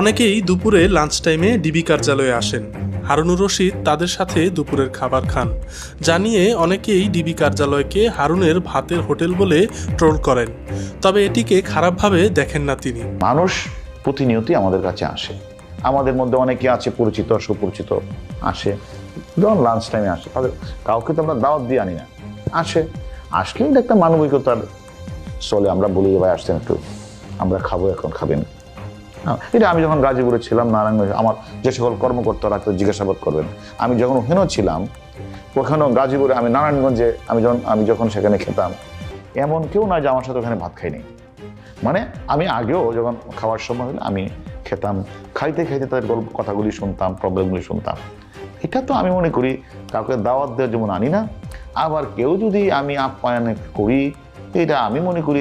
অনেকেই দুপুরে লাঞ্চ টাইমে ডিবি কার্যালয়ে আসেন। হারুনুর রশিদ তাদের সাথে দুপুরের খাবার খান। জানিয়ে অনেকেই ডিবি কার্যালয়কে হারুনের ভাতের হোটেল বলে ট্রোল করেন। তবে এটিকে খারাপভাবে দেখেন না তিনি। মানুষ প্রতিনিয়তই আমাদের কাছে আসে, আমাদের মধ্যে অনেকে আছে পরিচিত সুপরিচিত আসে, যখন লাঞ্চ টাইমে আসে তাদের কাউকে তো আমরা দাওয়াত দিয়ে আনি না, আসলে এটা একটা মানবিকতার চলে। আমরা বলি ভাই আসছেন একটু আমরা খাবো, এখন খাবেন। এটা আমি যখন গাজীপুরে ছিলাম, নারায়ণগঞ্জ, আমার যে সকল কর্মকর্তারা জিজ্ঞাসাবাদ করবেন, আমি যখন ওখানেও ছিলাম, ওখানেও গাজীপুরে, আমি নারায়ণগঞ্জে আমি যখন সেখানে খেতাম, এমন কেউ নয় যে আমার সাথে ওখানে ভাত খাইনি। মানে আমি আগেও যখন খাওয়ার সময় হলে আমি খেতাম, খাইতে খাইতে তাদের কথাগুলি শুনতাম, প্রবলেমগুলি শুনতাম। এটা তো আমি মনে করি কাউকে দাওয়াত দেওয়ার যেমন আনি না, আবার কেউ যদি আমি আপ্যায়ন করি, এটা আমি মনে করি